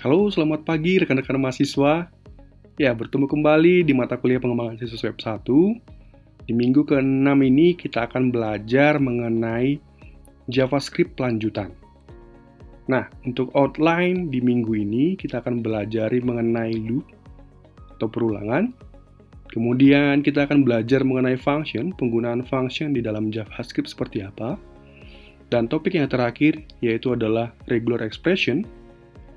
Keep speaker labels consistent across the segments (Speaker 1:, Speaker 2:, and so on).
Speaker 1: Halo, selamat pagi rekan-rekan mahasiswa. Ya, bertemu kembali di mata kuliah pengembangan siswa web 1. Di minggu ke-6 ini kita akan belajar mengenai JavaScript lanjutan. Nah, untuk outline di minggu ini kita akan belajar mengenai loop atau perulangan. Kemudian kita akan belajar mengenai function, penggunaan function di dalam JavaScript seperti apa. Dan topik yang terakhir yaitu adalah regular expression,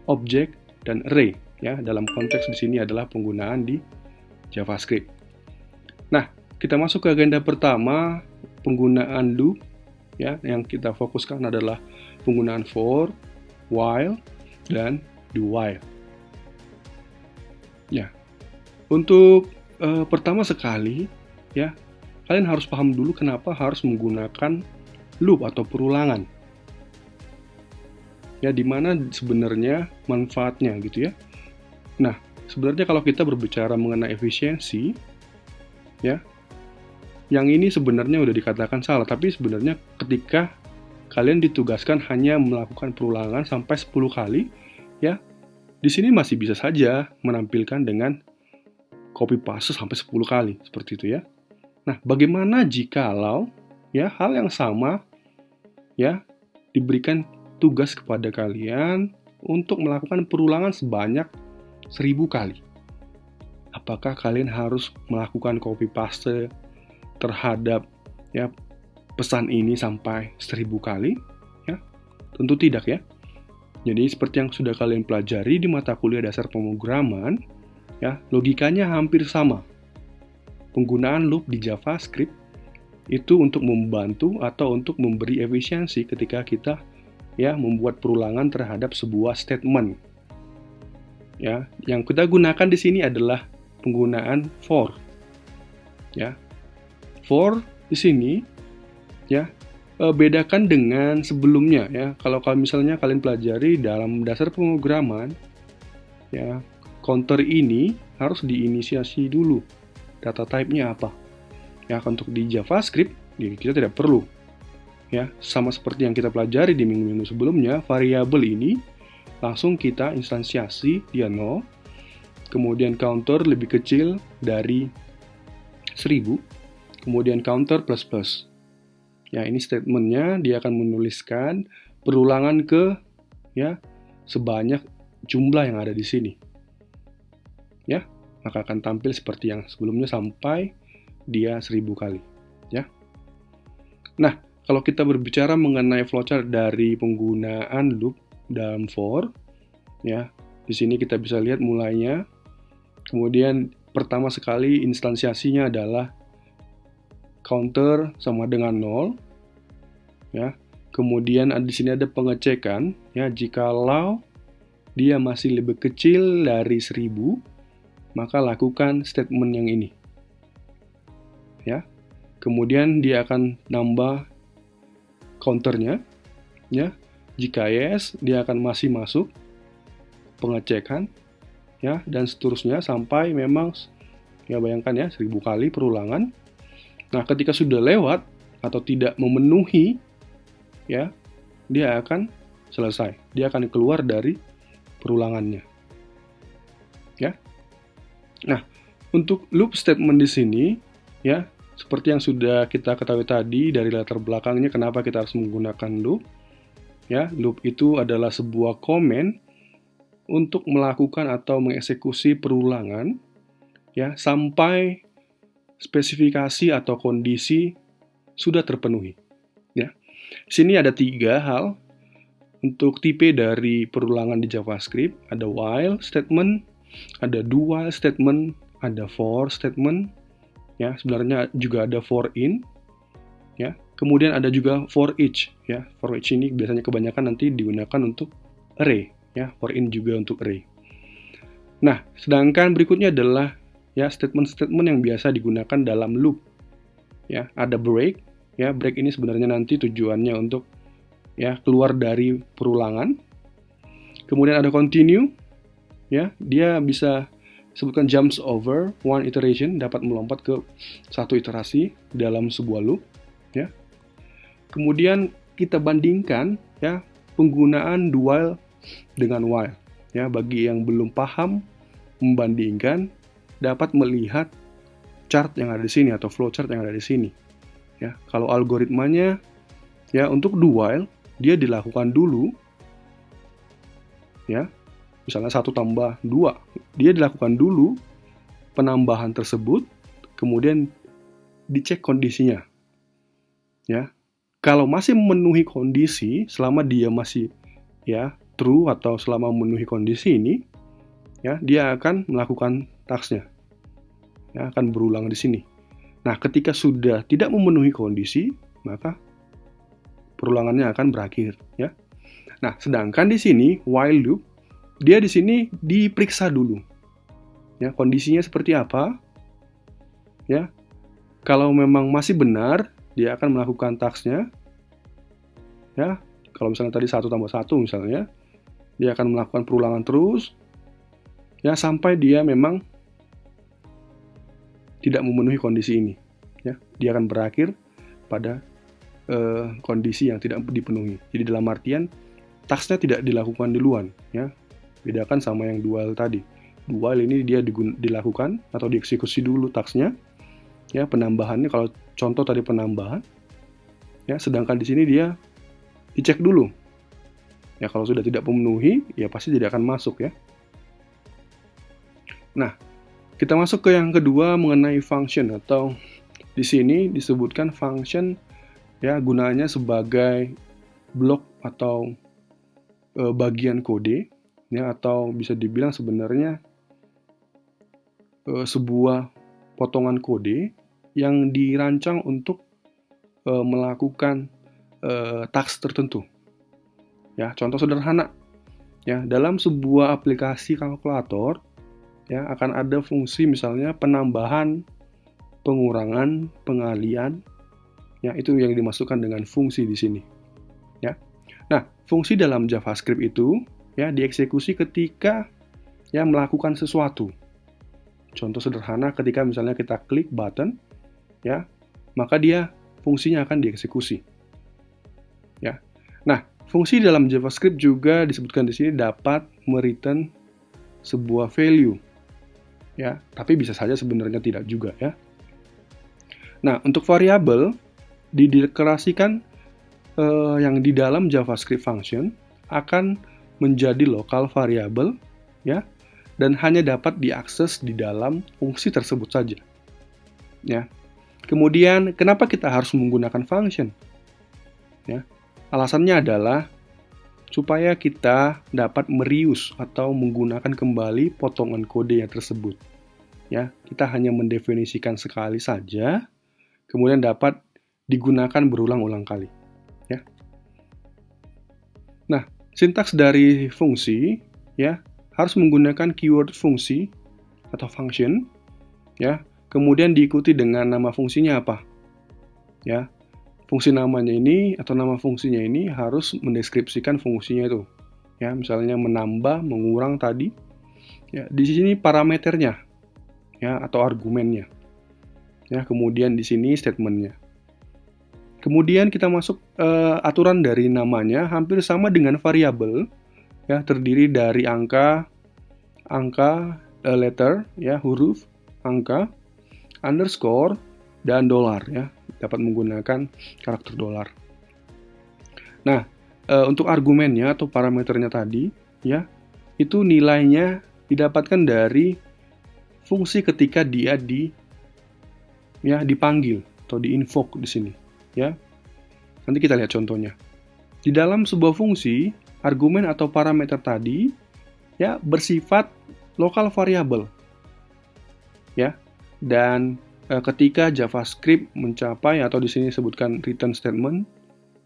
Speaker 1: object, dan array. Ya, dalam konteks di sini adalah penggunaan di JavaScript. Nah, kita masuk ke agenda pertama, penggunaan loop. Ya, yang kita fokuskan adalah penggunaan for, while, dan do while. Ya, untuk pertama sekali, ya, kalian harus paham dulu kenapa harus menggunakan loop atau perulangan. Ya, di mana sebenarnya manfaatnya gitu ya. Nah, sebenarnya kalau kita berbicara mengenai efisiensi, ya, yang ini sebenarnya udah dikatakan salah, tapi sebenarnya ketika kalian ditugaskan hanya melakukan perulangan sampai 10 kali, ya, di sini masih bisa saja menampilkan dengan copy paste sampai 10 kali, seperti itu ya. Nah, bagaimana jikalau ya hal yang sama ya diberikan tugas kepada kalian untuk melakukan perulangan sebanyak 1000 kali. Apakah kalian harus melakukan copy paste terhadap ya pesan ini sampai 1000 kali? Ya, tentu tidak ya. Jadi seperti yang sudah kalian pelajari di mata kuliah dasar pemrograman, ya, logikanya hampir sama. Penggunaan loop di JavaScript itu untuk membantu atau untuk memberi efisiensi ketika kita ya membuat perulangan terhadap sebuah statement. Ya, yang kita gunakan di sini adalah penggunaan for. Ya. For di sini ya bedakan dengan sebelumnya ya. Kalau misalnya kalian pelajari dalam dasar pemrograman ya, counter ini harus diinisiasi dulu. Data type-nya apa? Ya, untuk di JavaScript ya, kita tidak perlu. Ya, sama seperti yang kita pelajari di minggu-minggu sebelumnya, variabel ini langsung kita instansiasi dia 0, kemudian counter lebih kecil dari 1000, kemudian counter plus plus. Ya, ini statementnya dia akan menuliskan perulangan ke ya sebanyak jumlah yang ada di sini. Ya, maka akan tampil seperti yang sebelumnya sampai dia 1000 kali. Ya. Nah, kalau kita berbicara mengenai flowchart dari penggunaan loop dalam for, ya, di sini kita bisa lihat mulainya. Kemudian pertama sekali instansiasinya adalah counter sama dengan 0, ya. Kemudian di sini ada pengecekan, ya, jikalau dia masih lebih kecil dari 1000, maka lakukan statement yang ini, ya. Kemudian dia akan nambah counternya, ya. Jika yes, dia akan masih masuk pengecekan, ya, dan seterusnya sampai memang ya bayangkan ya 1000 kali perulangan. Nah, ketika sudah lewat atau tidak memenuhi, ya, dia akan selesai. Dia akan keluar dari perulangannya. Ya. Nah, untuk loop statement di sini, ya, seperti yang sudah kita ketahui tadi dari latar belakangnya kenapa kita harus menggunakan loop. Ya, loop itu adalah sebuah komen untuk melakukan atau mengeksekusi perulangan ya sampai spesifikasi atau kondisi sudah terpenuhi. Ya. Sini ada 3 hal untuk tipe dari perulangan di JavaScript. Ada while statement, ada do while statement, ada for statement. Ya, sebenarnya juga ada for in, ya. Kemudian ada juga for each, ya. For each ini biasanya kebanyakan nanti digunakan untuk array, ya. For in juga untuk array. Nah, sedangkan berikutnya adalah ya statement-statement yang biasa digunakan dalam loop. Ya, ada break, ya. Break ini sebenarnya nanti tujuannya untuk ya keluar dari perulangan. Kemudian ada continue, ya. Dia bisa sebutkan jumps over one iteration, dapat melompat ke satu iterasi dalam sebuah loop, ya. Kemudian kita bandingkan ya penggunaan do while dengan while. Ya, bagi yang belum paham membandingkan, dapat melihat chart yang ada di sini atau flowchart yang ada di sini. Ya, kalau algoritmanya ya untuk do while dia dilakukan dulu, ya, misalnya 1 tambah 2, dia dilakukan dulu penambahan tersebut, kemudian dicek kondisinya. Ya, kalau masih memenuhi kondisi, selama dia masih ya true atau selama memenuhi kondisi ini, ya dia akan melakukan tasknya, ya akan berulang di sini. Nah, ketika sudah tidak memenuhi kondisi, maka perulangannya akan berakhir, ya. Nah, sedangkan di sini while loop, dia di sini diperiksa dulu, ya kondisinya seperti apa, ya. Kalau memang masih benar, dia akan melakukan tasknya, ya. Kalau misalnya tadi 1 tambah 1 misalnya, dia akan melakukan perulangan terus, ya sampai dia memang tidak memenuhi kondisi ini. Ya, dia akan berakhir pada kondisi yang tidak dipenuhi. Jadi dalam artian tasknya tidak dilakukan duluan. Ya, bedakan sama yang dual tadi. Dual ini dia dilakukan atau dieksekusi dulu tasknya. Ya, penambahannya kalau contoh tadi penambahan. Ya, sedangkan di sini dia dicek dulu. Ya, kalau sudah tidak memenuhi, ya pasti tidak akan masuk ya. Nah, kita masuk ke yang kedua mengenai function atau di sini disebutkan function ya gunanya sebagai blok atau bagian kode ya atau bisa dibilang sebenarnya sebuah potongan kode yang dirancang untuk melakukan task tertentu. Ya, contoh sederhana. Ya, dalam sebuah aplikasi kalkulator ya akan ada fungsi misalnya penambahan, pengurangan, pengalian. Ya, itu yang dimasukkan dengan fungsi di sini. Ya. Nah, fungsi dalam JavaScript itu ya dieksekusi ketika ya melakukan sesuatu. Contoh sederhana ketika misalnya kita klik button ya, maka dia fungsinya akan dieksekusi. Ya. Nah, fungsi dalam JavaScript juga disebutkan di sini dapat mereturn sebuah value. Ya, tapi bisa saja sebenarnya tidak juga ya. Nah, untuk variabel dideklarasikan yang di dalam JavaScript function akan menjadi lokal variabel ya dan hanya dapat diakses di dalam fungsi tersebut saja. Ya. Kemudian kenapa kita harus menggunakan function? Ya. Alasannya adalah supaya kita dapat mereuse atau menggunakan kembali potongan kode yang tersebut. Ya, kita hanya mendefinisikan sekali saja, kemudian dapat digunakan berulang-ulang kali. Ya. Nah, sintaks dari fungsi ya harus menggunakan keyword fungsi atau function, ya. Kemudian diikuti dengan nama fungsinya apa, ya. Fungsi namanya ini atau nama fungsinya ini harus mendeskripsikan fungsinya itu. Ya, misalnya menambah, mengurang tadi. Ya, di sini parameternya ya atau argumennya. Ya, kemudian di sini statementnya. Kemudian kita masuk aturan dari namanya hampir sama dengan variabel. Ya, terdiri dari angka, letter, ya, huruf, angka, underscore, dan dolar ya. Dapat menggunakan karakter dolar. Nah, untuk argumennya atau parameternya tadi, ya, itu nilainya didapatkan dari fungsi ketika dia dipanggil atau di-invoke di sini, ya. Nanti kita lihat contohnya. Di dalam sebuah fungsi, argumen atau parameter tadi, ya, bersifat lokal variabel, ya, dan ketika JavaScript mencapai atau di sini disebutkan return statement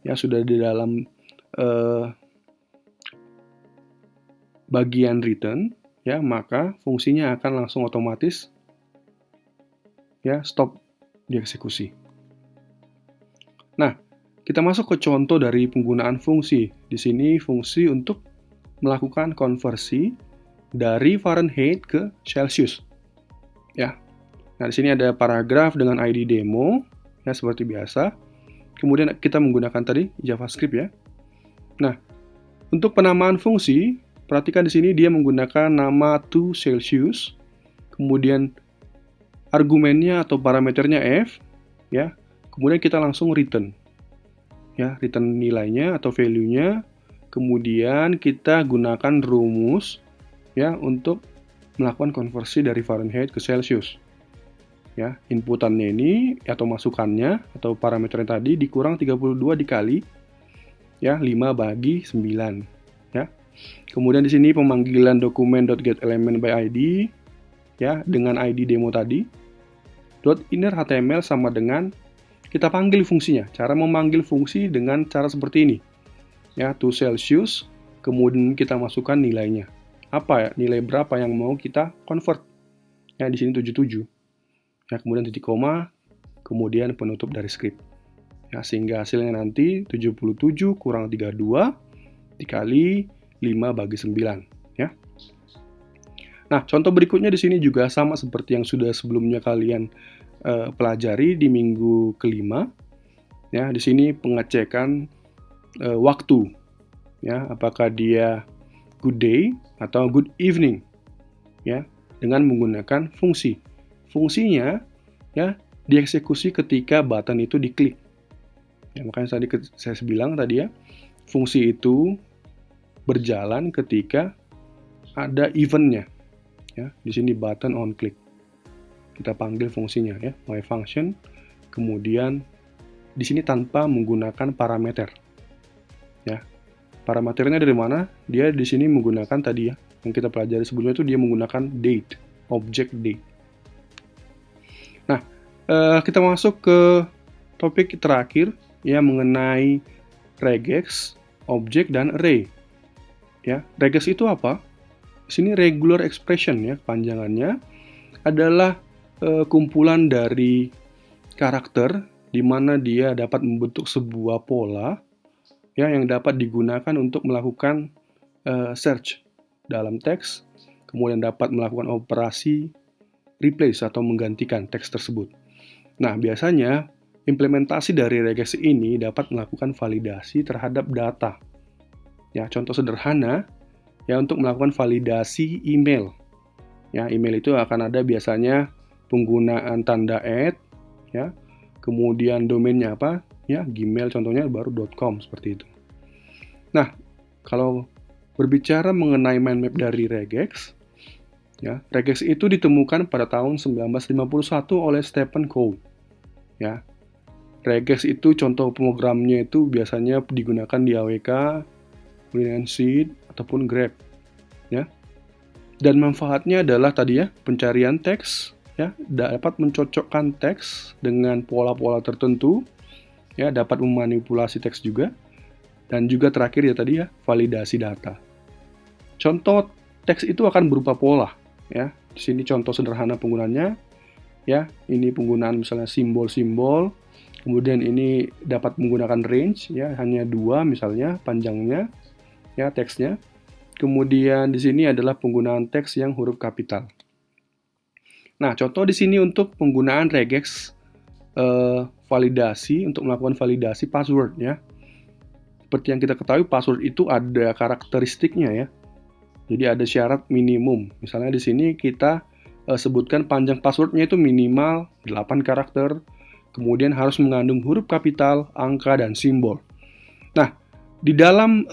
Speaker 1: ya sudah di dalam bagian return ya maka fungsinya akan langsung otomatis ya stop dieksekusi. Nah, kita masuk ke contoh dari penggunaan fungsi. Di sini fungsi untuk melakukan konversi dari Fahrenheit ke Celsius. Ya. Nah, di sini ada paragraf dengan ID demo, ya seperti biasa. Kemudian kita menggunakan tadi JavaScript ya. Nah, untuk penamaan fungsi, perhatikan di sini dia menggunakan nama to Celsius, kemudian argumennya atau parameternya F, ya. Kemudian kita langsung return. Ya, return nilainya atau value-nya. Kemudian kita gunakan rumus ya untuk melakukan konversi dari Fahrenheit ke Celsius. Ya, inputannya ini atau masukannya atau parameternya tadi dikurang 32 dikali ya 5 bagi 9 ya. Kemudian di sini pemanggilan dokumen .getElementById ya dengan ID demo tadi. .innerHTML sama dengan kita panggil fungsinya. Cara memanggil fungsi dengan cara seperti ini. Ya, to Celsius, kemudian kita masukkan nilainya. Apa ya? Nilai berapa yang mau kita convert? Ya, di sini 77. Ya, kemudian titik koma, kemudian penutup dari script. Ya, sehingga hasilnya nanti 77 kurang 32 dikali 5 bagi 9. Ya. Nah, contoh berikutnya di sini juga sama seperti yang sudah sebelumnya kalian pelajari di minggu kelima. Ya, di sini pengecekan waktu. Ya, apakah dia good day atau good evening. Ya, dengan menggunakan fungsi. Fungsinya ya dieksekusi ketika button itu diklik. Ya, makanya tadi saya bilang tadi ya, fungsi itu berjalan ketika ada eventnya. Ya, di sini button on click. Kita panggil fungsinya ya, my function. Kemudian di sini tanpa menggunakan parameter. Ya. Parameternya dari mana? Dia di sini menggunakan tadi ya, yang kita pelajari sebelumnya itu dia menggunakan date, object date. Nah, kita masuk ke topik terakhir ya mengenai regex, object dan array. Ya, regex itu apa? Di sini regular expression ya, panjangannya adalah kumpulan dari karakter di mana dia dapat membentuk sebuah pola ya yang dapat digunakan untuk melakukan search dalam teks, kemudian dapat melakukan operasi replace atau menggantikan teks tersebut. Nah, biasanya implementasi dari regex ini dapat melakukan validasi terhadap data. Ya, contoh sederhana ya untuk melakukan validasi email. Ya, email itu akan ada biasanya penggunaan tanda @ ya. Kemudian domainnya apa? Ya, Gmail contohnya baru .com seperti itu. Nah, kalau berbicara mengenai mind map dari regex, ya, regex itu ditemukan pada tahun 1951 oleh Stephen Coe. Ya. Regex itu contoh programnya itu biasanya digunakan di AWK, Linseed ataupun Grep. Ya. Dan manfaatnya adalah tadi ya, pencarian teks, ya, dapat mencocokkan teks dengan pola-pola tertentu, ya, dapat memanipulasi teks juga, dan juga terakhir ya tadi ya, validasi data. Contoh teks itu akan berupa pola, ya. Di sini contoh sederhana penggunaannya, ya, ini penggunaan misalnya simbol-simbol, kemudian ini dapat menggunakan range, ya, hanya 2 misalnya panjangnya, ya, teksnya. Kemudian di sini adalah penggunaan teks yang huruf kapital. Nah, contoh di sini untuk penggunaan regex validasi untuk melakukan validasi password ya. Seperti yang kita ketahui password itu ada karakteristiknya ya. Jadi ada syarat minimum. Misalnya di sini kita sebutkan panjang passwordnya itu minimal 8 karakter, kemudian harus mengandung huruf kapital, angka dan simbol. Nah, di dalam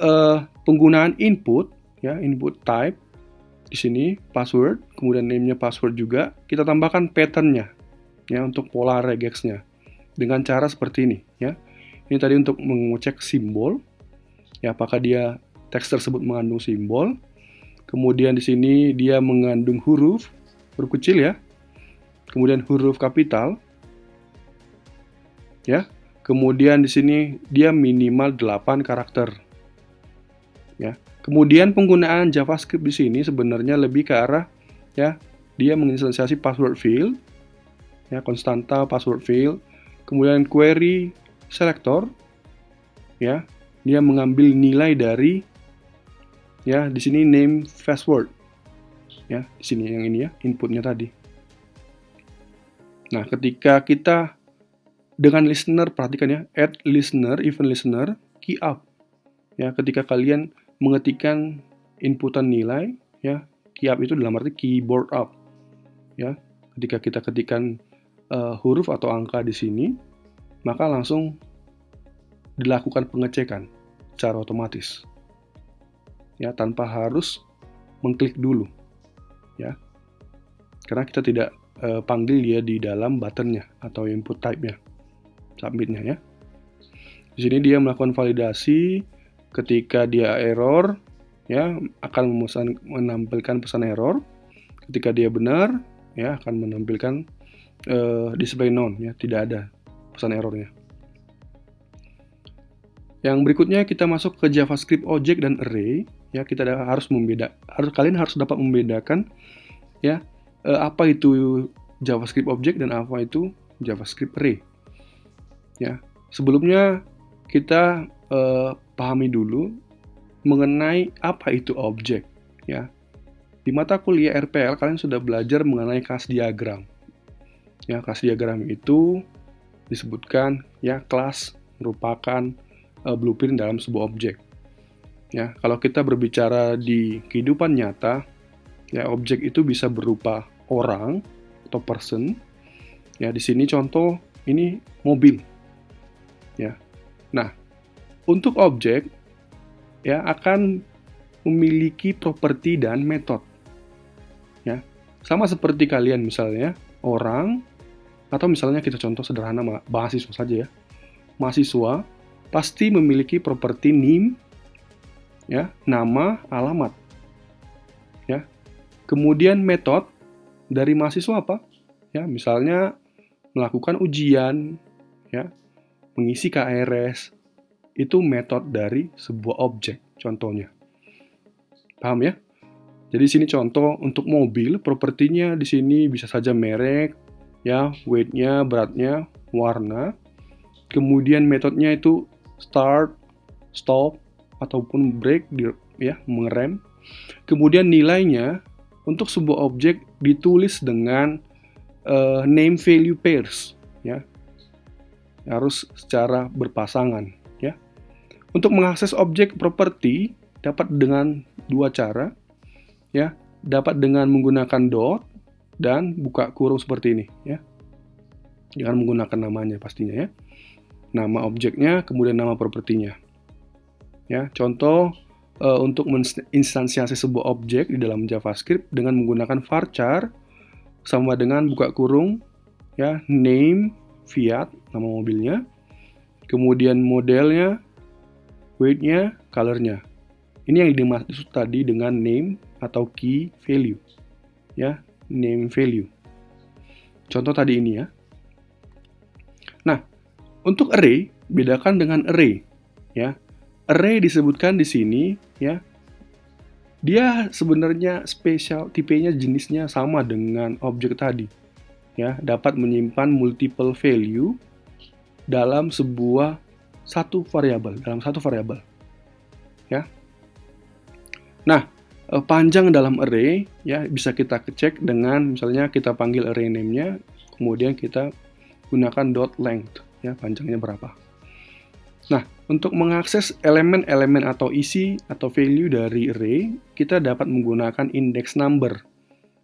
Speaker 1: penggunaan input ya, input type di sini password, kemudian name-nya password juga, kita tambahkan pattern-nya ya untuk pola regexnya dengan cara seperti ini ya. Ini tadi untuk mengecek simbol ya, apakah dia teks tersebut mengandung simbol. Kemudian di sini dia mengandung huruf kecil ya. Kemudian huruf kapital ya. Kemudian di sini dia minimal 8 karakter. Ya. Kemudian penggunaan JavaScript di sini sebenarnya lebih ke arah ya, dia menginstansiasi password field, ya, konstanta password field, kemudian query selector, ya, dia mengambil nilai dari ya di sini name password, ya, di sini yang ini ya inputnya tadi. Nah, ketika kita dengan listener, perhatikan ya, add listener, event listener, key up, ya, ketika kalian mengetikkan inputan nilai, ya. Key up itu dalam arti keyboard up, ya. Ketika kita ketikkan huruf atau angka di sini, maka langsung dilakukan pengecekan secara otomatis, ya, tanpa harus mengklik dulu, ya. Karena kita tidak panggil dia di dalam buttonnya atau input type-nya, submit-nya, ya. Di sini dia melakukan validasi. Ketika dia error, ya, akan menampilkan pesan error. Ketika dia benar, ya, akan menampilkan display none, ya, tidak ada pesan errornya. Yang berikutnya kita masuk ke JavaScript object dan array, ya. Kalian harus dapat membedakan, ya, apa itu JavaScript object dan apa itu JavaScript array, ya. Sebelumnya kita pahami dulu mengenai apa itu objek, ya. Di mata kuliah RPL kalian sudah belajar mengenai kelas diagram. Ya, kelas diagram itu disebutkan, ya, kelas merupakan blueprint dalam sebuah objek. Ya, kalau kita berbicara di kehidupan nyata, ya, objek itu bisa berupa orang atau person. Ya, di sini contoh ini mobil. Ya. Nah, untuk objek, ya, akan memiliki properti dan metode. Ya. Sama seperti kalian misalnya orang, atau misalnya kita contoh sederhana mahasiswa saja, ya. Mahasiswa pasti memiliki properti name, ya, nama, alamat. Ya. Kemudian metode dari mahasiswa apa? Ya, misalnya melakukan ujian, ya, mengisi KRS, itu metode dari sebuah objek, contohnya. Paham, ya? Jadi sini contoh untuk mobil, propertinya di sini bisa saja merek, ya, weight-nya, beratnya, warna. Kemudian metodenya itu start, stop, ataupun brake, ya, mengerem. Kemudian nilainya untuk sebuah objek ditulis dengan name value pairs, ya. Harus secara berpasangan, ya. Untuk mengakses objek properti dapat dengan dua cara, ya. Dapat dengan menggunakan dot dan buka kurung seperti ini, ya. Jangan menggunakan namanya pastinya, ya. Nama objeknya, kemudian nama propertinya. Ya, contoh untuk menginstansiasi sebuah objek di dalam JavaScript dengan menggunakan varchar sama dengan buka kurung, ya, name Fiat, nama mobilnya, kemudian modelnya, weight-nya, color-nya. Ini yang dimaksud tadi dengan name atau key value, ya, name value. Contoh tadi ini, ya. Nah, untuk array bedakan dengan array, ya. Array disebutkan di sini, ya. Dia sebenarnya spesial, tipenya, jenisnya sama dengan objek tadi, ya. Dapat menyimpan multiple value dalam satu variabel, ya. Nah, panjang dalam array, ya, bisa kita cek dengan misalnya kita panggil array name-nya, kemudian kita gunakan dot length, ya, panjangnya berapa. Nah, untuk mengakses elemen-elemen atau isi atau value dari array, kita dapat menggunakan index number.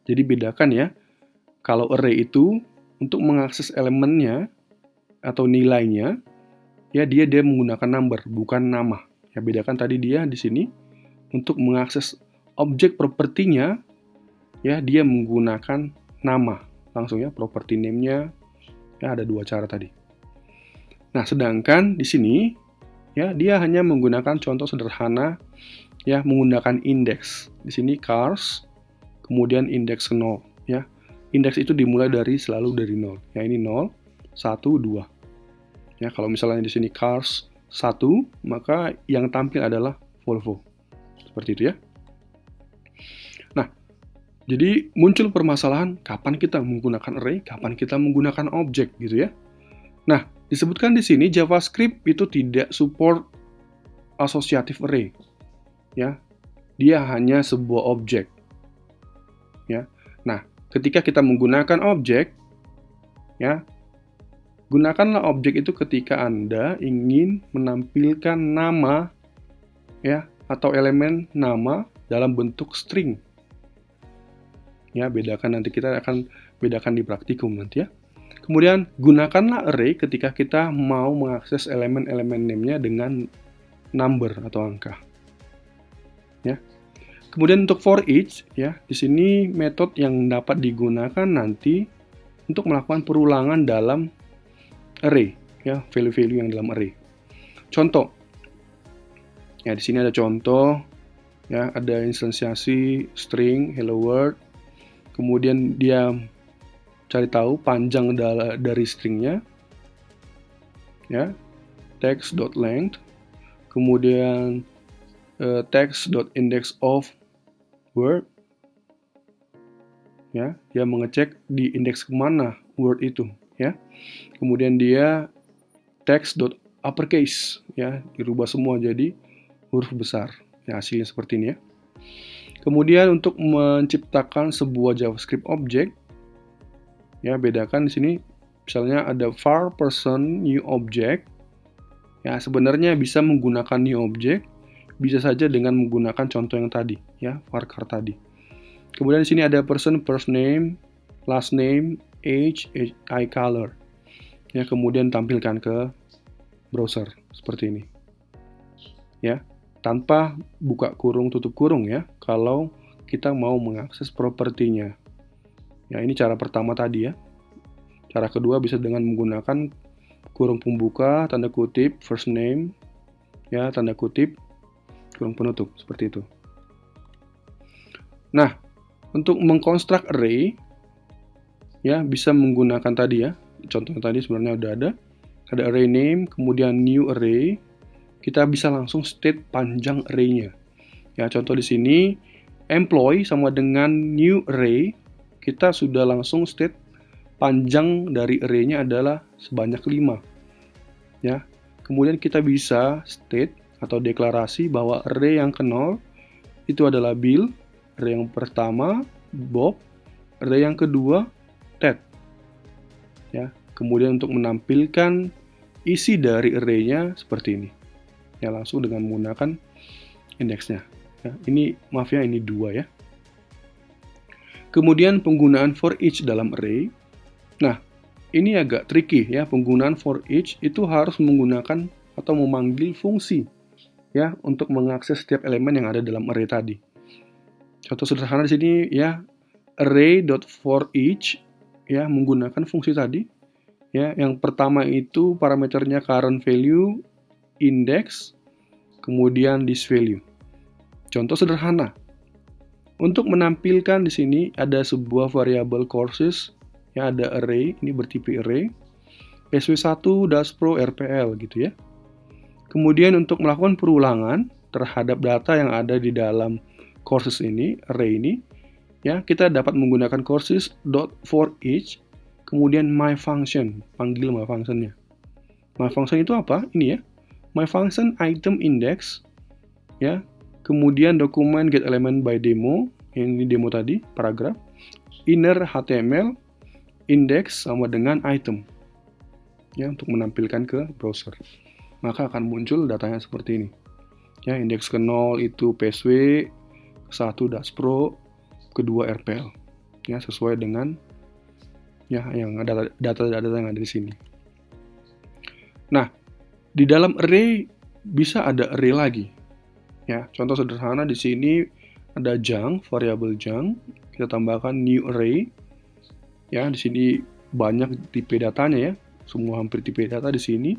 Speaker 1: Jadi bedakan, ya, kalau array itu untuk mengakses elemennya atau nilainya, ya, dia menggunakan number, bukan nama. Ya, bedakan tadi dia di sini untuk mengakses objek propertinya, ya, dia menggunakan nama langsung, ya, property name-nya, ya, ada dua cara tadi. Nah, sedangkan di sini, ya, dia hanya menggunakan contoh sederhana, ya, menggunakan index. Di sini cars, kemudian indeks 0, ya. Indeks itu dimulai selalu dari 0. Ya, ini 0, 1, 2. Ya, kalau misalnya di sini cars 1, maka yang tampil adalah Volvo. Seperti itu, ya. Nah, jadi muncul permasalahan kapan kita menggunakan array, kapan kita menggunakan objek, gitu, ya. Nah, disebutkan di sini JavaScript itu tidak support associative array, ya. Dia hanya sebuah objek, ya. Nah, ketika kita menggunakan objek, ya, gunakanlah objek itu ketika Anda ingin menampilkan nama, ya, atau elemen nama dalam bentuk string. Ya, bedakan, nanti kita akan bedakan di praktikum nanti ya. Kemudian gunakanlah array ketika kita mau mengakses elemen-elemen name-nya dengan number atau angka. Ya. Kemudian untuk for each ya, di sini metode yang dapat digunakan nanti untuk melakukan perulangan dalam array ya, value-value yang dalam array. Contoh. Ya, di sini ada contoh ya, ada instansiasi string hello world. Kemudian dia cari tahu panjang dari stringnya, ya, text.length, kemudian text.index of word, ya, dia mengecek di indeks kemana word itu, ya. Kemudian dia text.uppercase, ya, dirubah semua jadi huruf besar, ya, hasilnya seperti ini ya. Kemudian untuk menciptakan sebuah JavaScript object, ya, bedakan di sini misalnya ada var person new object, ya, sebenarnya bisa menggunakan new object, bisa saja dengan menggunakan contoh yang tadi, ya, varchar tadi. Kemudian di sini ada person first name, last name, age, eye color, ya, kemudian tampilkan ke browser seperti ini, ya. Tanpa buka kurung tutup kurung ya, kalau kita mau mengakses propertinya. Ya, ini cara pertama tadi ya. Cara kedua bisa dengan menggunakan kurung pembuka, tanda kutip, first name, ya, tanda kutip, kurung penutup, seperti itu. Nah, untuk mengkonstruk array, ya, bisa menggunakan tadi ya, contohnya tadi sebenarnya udah ada array name, kemudian new array, kita bisa langsung state panjang array-nya. Ya, contoh di sini employee sama dengan new array, kita sudah langsung state panjang dari array-nya adalah sebanyak 5. Ya. Kemudian kita bisa state atau deklarasi bahwa array yang ke-0 itu adalah Bill, array yang pertama Bob, array yang kedua Ted. Ya. Kemudian untuk menampilkan isi dari array-nya seperti ini. Ya, langsung dengan menggunakan indeksnya. Ya, ini maaf ya, ini 2 ya. Kemudian penggunaan for each dalam array. Nah, ini agak tricky ya, penggunaan for each itu harus menggunakan atau memanggil fungsi ya untuk mengakses setiap elemen yang ada dalam array tadi. Contoh sederhana di sini ya, array.forEach ya, menggunakan fungsi tadi. Ya, yang pertama itu parameternya current value, index, kemudian this value. Contoh sederhana. Untuk menampilkan di sini ada sebuah variabel courses, ya, ada array, ini bertipe array, sw1 -pro rpl gitu ya. Kemudian untuk melakukan perulangan terhadap data yang ada di dalam courses ini, array ini, ya, kita dapat menggunakan courses.forEach, kemudian myFunction, panggil myFunction-nya. MyFunction itu apa? Ini ya. MyFunction item index, ya, kemudian dokumen getElementByDemo, yang ini demo tadi, paragraf, inner HTML, index sama dengan item, ya, untuk menampilkan ke browser. Maka akan muncul datanya seperti ini. Ya, indeks ke-0 itu PSW, ke-1 -pro, kedua RPL, ya, sesuai dengan ya yang ada data-data yang ada di sini. Nah, di dalam array bisa ada array lagi. Ya, contoh sederhana di sini ada junk, variabel junk, kita tambahkan new array. Ya, di sini banyak tipe datanya ya. Semua hampir tipe data di sini.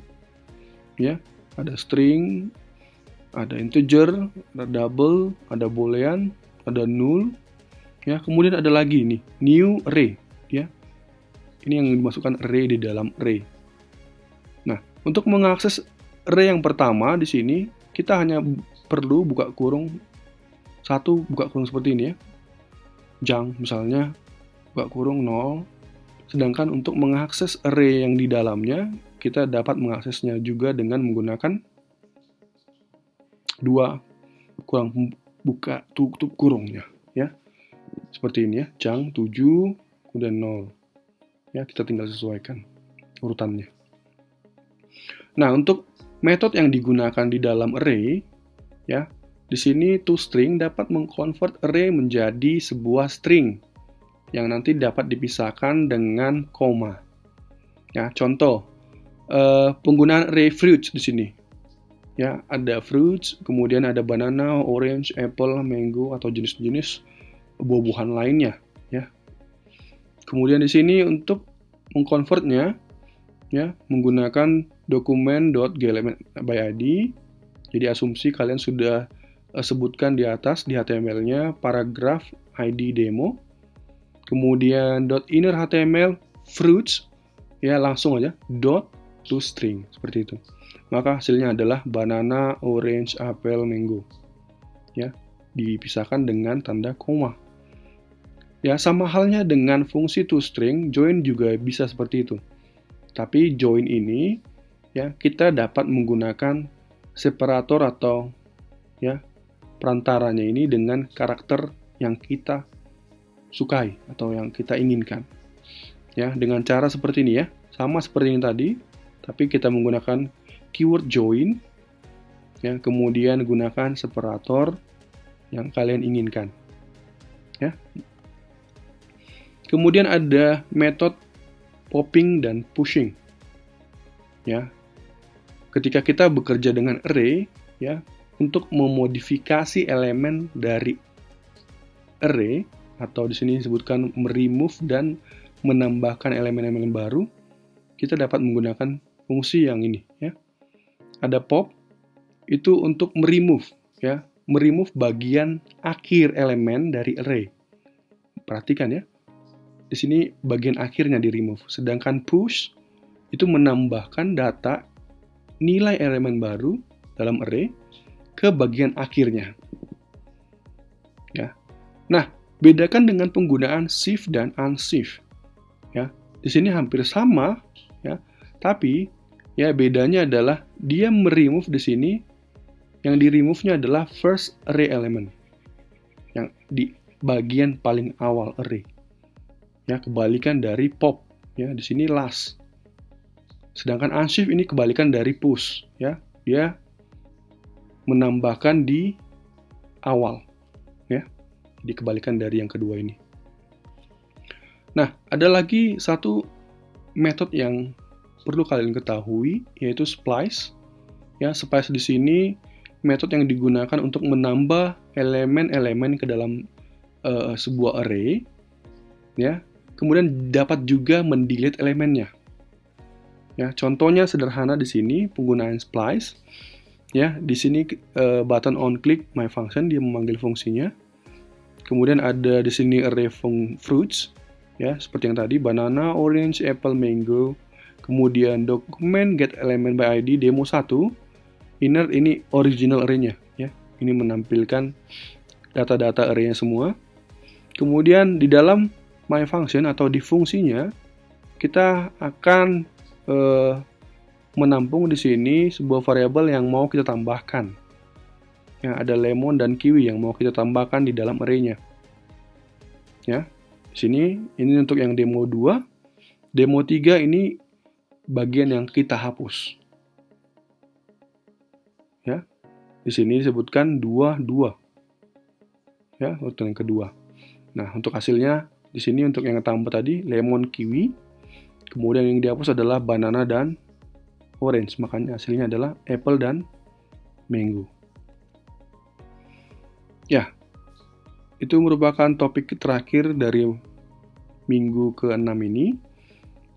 Speaker 1: Ya, ada string, ada integer, ada double, ada boolean, ada null. Ya, kemudian ada lagi nih, new array, ya. Ini yang dimasukkan array di dalam array. Nah, untuk mengakses array yang pertama di sini, kita hanya perlu buka kurung seperti ini ya. Junk misalnya, buka kurung 0. Sedangkan untuk mengakses array yang di dalamnya, kita dapat mengaksesnya juga dengan menggunakan 2 kurang buka tutup kurungnya, ya. Seperti ini ya, junk 7, kemudian 0. Ya, kita tinggal sesuaikan urutannya. Nah, untuk metode yang digunakan di dalam array, ya, Di sini toString dapat mengkonvert array menjadi sebuah string yang nanti dapat dipisahkan dengan koma. Ya, contoh penggunaan array fruits di sini. Ya, ada fruits, kemudian ada banana, orange, apple, mango atau jenis-jenis buah-buahan lainnya, ya. Kemudian di sini untuk mengkonvertnya, ya, menggunakan dokumen .getElementById. Jadi asumsi kalian sudah sebutkan di atas di HTML-nya paragraf ID demo. Kemudian .inner HTML fruits, ya langsung aja .toString seperti itu. Maka hasilnya adalah banana, orange, apple, mango. Ya, dipisahkan dengan tanda koma. Ya, sama halnya dengan fungsi toString, join juga bisa seperti itu. Tapi join ini, ya, kita dapat menggunakan separator atau ya perantaranya ini dengan karakter yang kita sukai atau yang kita inginkan. Ya, dengan cara seperti ini ya, sama seperti ini tadi, tapi kita menggunakan keyword join, ya, kemudian gunakan separator yang kalian inginkan. Ya. Kemudian ada metode popping dan pushing. Ya. Ketika kita bekerja dengan array, ya, untuk memodifikasi elemen dari array, atau di sini disebutkan remove dan menambahkan elemen-elemen baru, kita dapat menggunakan fungsi yang ini, ya. Ada pop, itu untuk meremove, ya, meremove bagian akhir elemen dari array. Perhatikan ya, di sini bagian akhirnya di remove. Sedangkan push itu menambahkan data nilai elemen baru dalam array ke bagian akhirnya. Ya. Nah, bedakan dengan penggunaan shift dan unshift. Ya, di sini hampir sama, ya. Tapi ya bedanya adalah dia meremove di sini, yang di remove-nya adalah first array element. Yang di bagian paling awal array. Ya, kebalikan dari pop, ya. Di sini last. Sedangkan unshift ini kebalikan dari push, ya. Dia menambahkan di awal, ya. Jadi kebalikan dari yang kedua ini. Nah, ada lagi satu metode yang perlu kalian ketahui, yaitu splice. Ya, splice di sini metode yang digunakan untuk menambah elemen-elemen ke dalam sebuah array, ya. Kemudian dapat juga mendelete elemennya. Ya, contohnya sederhana di sini penggunaan splice. Ya, di sini button on click my function, dia memanggil fungsinya. Kemudian ada di sini array fruits, ya, seperti yang tadi banana, orange, apple, mango. Kemudian dokumen getElementById demo 1. Inner ini original array-nya, ya. Ini menampilkan data-data array-nya semua. Kemudian di dalam my function atau di fungsinya kita akan menampung di sini sebuah variabel yang mau kita tambahkan. Ya, ada lemon dan kiwi yang mau kita tambahkan di dalam array-nya. Ya, di sini ini untuk yang demo 2. Demo 3 ini bagian yang kita hapus. Ya, di sini disebutkan 2. Ya, untuk yang kedua. Nah, untuk hasilnya di sini untuk yang tambah tadi lemon, kiwi. Kemudian yang dihapus adalah banana dan orange, makanya hasilnya adalah apple dan mango. Ya, itu merupakan topik terakhir dari minggu ke-6 ini.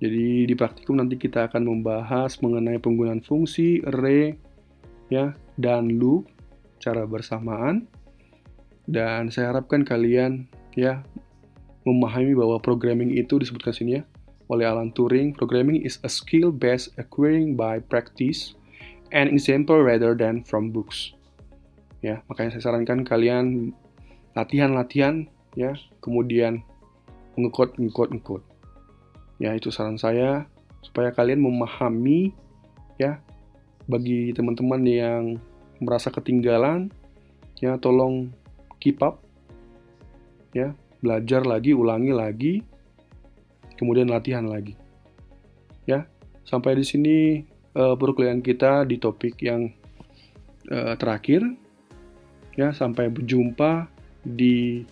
Speaker 1: Jadi di praktikum nanti kita akan membahas mengenai penggunaan fungsi, array, ya, dan loop secara bersamaan. Dan saya harapkan kalian ya memahami bahwa programming itu disebutkan sini ya oleh Alan Turing, programming is a skill-based acquiring by practice and example rather than from books. Ya, makanya saya sarankan kalian latihan-latihan ya, kemudian ngekode. Ya, itu saran saya supaya kalian memahami ya. Bagi teman-teman yang merasa ketinggalan ya, tolong keep up. Ya, belajar lagi, ulangi lagi. Kemudian latihan lagi. Ya, sampai di sini perkuliahan kita di topik yang terakhir. Ya, sampai berjumpa di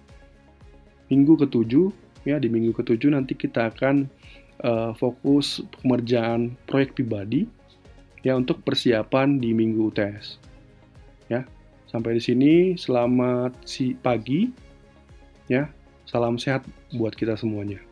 Speaker 1: minggu ke-7. Ya, di minggu ke-7 nanti kita akan fokus pengerjaan proyek pribadi ya untuk persiapan di minggu UTS. Ya. Sampai di sini, selamat pagi ya. Salam sehat buat kita semuanya.